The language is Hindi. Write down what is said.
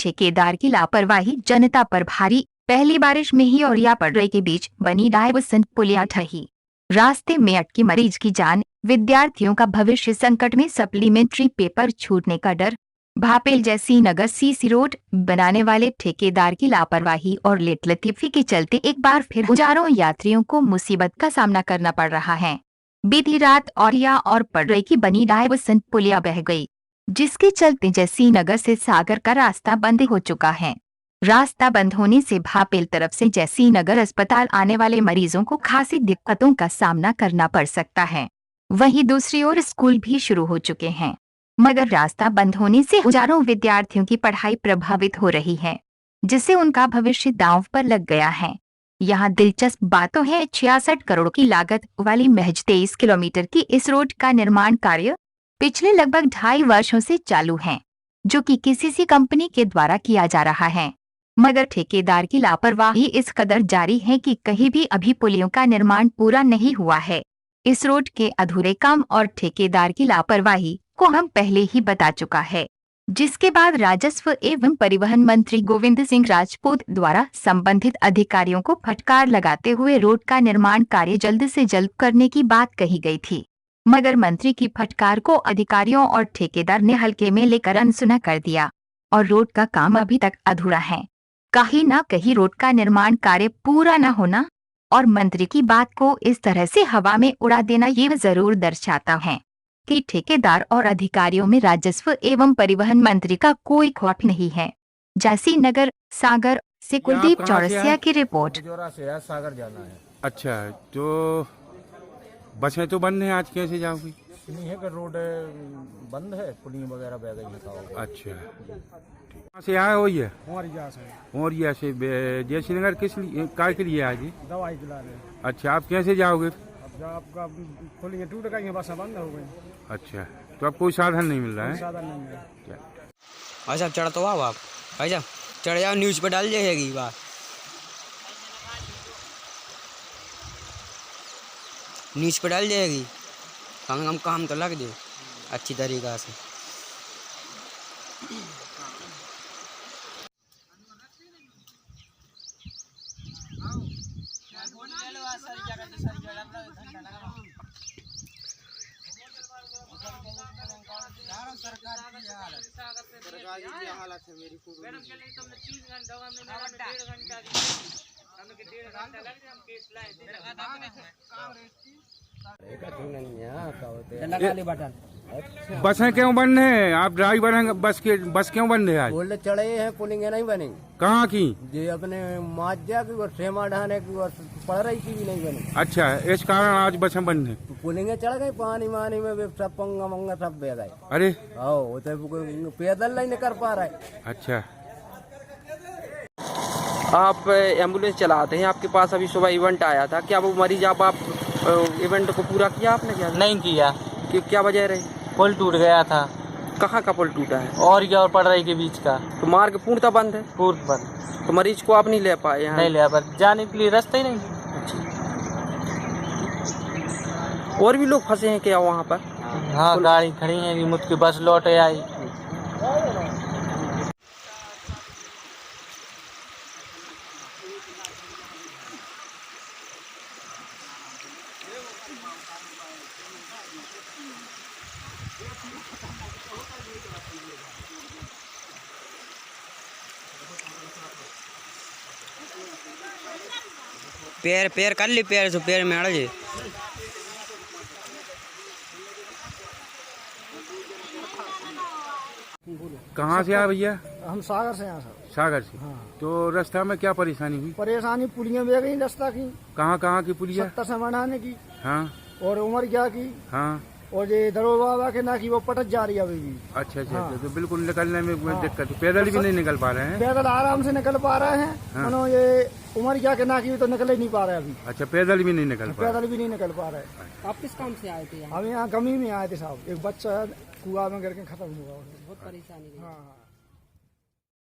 ठेकेदार की लापरवाही जनता पर भारी। पहली बारिश में ही ओरिया पड़ रही के बीच बनी डायवर्सन पुलिया ढही, रास्ते में अटकी मरीज की जान। विद्यार्थियों का भविष्य संकट में, सप्लीमेंट्री पेपर छूटने का डर। भापेल जैसी नगर सीसी रोड बनाने वाले ठेकेदार की लापरवाही और लेटलतीफी के चलते एक बार फिर हजारों यात्रियों को मुसीबत का सामना करना पड़ रहा है। बीती रात ओरिया और पड़रई की बनी डायवर्सन पुलिया बह गई, जिसके चलते जैसी नगर से सागर का रास्ता बंद हो चुका है। रास्ता बंद होने से भापेल तरफ से जैसी नगर अस्पताल आने वाले मरीजों को खासी दिक्कतों का सामना करना पड़ सकता है। वहीं दूसरी ओर स्कूल भी शुरू हो चुके हैं, मगर रास्ता बंद होने से हजारों विद्यार्थियों की पढ़ाई प्रभावित हो रही है, जिससे उनका भविष्य दांव पर लग गया है। यहाँ दिलचस्प बात तो है, 66 करोड़ की लागत वाली महज 23 किलोमीटर की इस रोड का निर्माण कार्य पिछले लगभग 2.5 वर्षों से चालू है, जो कि किसी कंपनी के द्वारा किया जा रहा है। मगर ठेकेदार की लापरवाही इस कदर जारी है कि कहीं भी अभी पुलियों का निर्माण पूरा नहीं हुआ है। इस रोड के अधूरे काम और ठेकेदार की लापरवाही को हम पहले ही बता चुका है, जिसके बाद राजस्व एवं परिवहन मंत्री गोविंद सिंह राजपूत द्वारा संबंधित अधिकारियों को फटकार लगाते हुए रोड का निर्माण कार्य जल्द से जल्द करने की बात कही गई थी। मगर मंत्री की फटकार को अधिकारियों और ठेकेदार ने हल्के में लेकर अनसुना कर दिया और रोड का काम अभी तक अधूरा है। कहीं ना कहीं रोड का निर्माण कार्य पूरा न होना और मंत्री की बात को इस तरह से हवा में उड़ा देना ये जरूर दर्शाता है कि ठेकेदार और अधिकारियों में राजस्व एवं परिवहन मंत्री का कोई खौफ नहीं है। जैसी नगर सागर से कुलदीप चौरसिया की रिपोर्ट। सागर जाना है। अच्छा, तो बसें तो बंद हैं, आज कैसे जाओगी? नहीं है कि रोड बंद है, पुलिया वगैरह बह गई है। अच्छा, कहाँ से आए हो? ये और से जैसी नगर किस लिए काय के लिए आज? दवाई दिलाने। अच्छा, आप कैसे जाओगे? अब आपका पुलिया टूट गई है, बसें बंद हो गई। अच्छा, तो अब कोई साधन नहीं मिल रहा है? साधन नहीं है। भाई साहब चढ़ तो आओ, आप भाई साहब चढ़ जाओ, न्यूज़ पे डाल जाएगी बात, न्यूज़ पे डाल जाएगी। हम काम तो लग दे अच्छी तरीक़ा से। सरकार की हालत है मेरी को मैडम के लिए तुमने 3 घंटा हमने मेरा 1.5 घंटा हमने के 1.5 घंटा लग गया, हम केस लाए थे। बसें क्यों बंद हैं? आप ड्राइवर हैं, बस क्यों बंद है आज? बोले चढ़े हैं, पुलिंग नहीं बनी। कहाँ की? ये अपने माज्या की और सेमा ढाने की और पड़ रही की भी नहीं बनी। अच्छा, इस कारण आज बसें बंद हैं। पुलिंगे चढ़ गई पानी मानी में, सब पंगा मंगा सब बह गए। अरे आओ तो पैदल नहीं कर पा रहा है। अच्छा, आप एम्बुलेंस चलाते हैं, आपके पास अभी सुबह इवेंट आया था, क्या वो मरीज आप इवेंट को पूरा किया आपने? क्या नहीं किया। कि क्या वजह रही? पुल टूट गया था। कहाँ का पुल टूटा है? और क्या, और पड़रई के बीच का। तो मार्ग पूर्णतः बंद है? पूर्ण बंद। तो मरीज को आप नहीं ले पाए यहाँ? नहीं ले पाए, जाने के लिए रास्ता ही नहीं। और भी लोग फंसे हैं क्या वहाँ पर? हाँ, गाड़ी खड़ी है, मुझकी बस लौटे आई। पैर कर ली, पैर से पैर में अड़ जाए। कहाँ से आए भैया? हम सागर से यहाँ सर। सागर से। हाँ। तो रास्ता में क्या परेशानी हुई? परेशानी पुलिया बह गई रास्ता की। कहाँ की पुलिया? 70 से मनाने की। हाँ। और उमरिया की। हाँ। और ये दरोगा बाबा के ना की वो पटक जा रही है अभी भी। अच्छा, हाँ। तो बिल्कुल निकलने में हाँ। दिक्कत, पैदल भी नहीं निकल पा रहे हैं? पैदल आराम से निकल पा रहे हैं। हाँ। मानो ये उमरिया के ना की तो निकल ही नहीं पा रहे अभी। अच्छा, पैदल भी नहीं निकल पा रहे? पैदल भी नहीं निकल पा रहे। आप किस काम से आए थे? हम यहाँ गमी में आए थे साहब, एक बच्चा कुआ में गिर के खत्म हुआ। बहुत परेशानी। हाँ।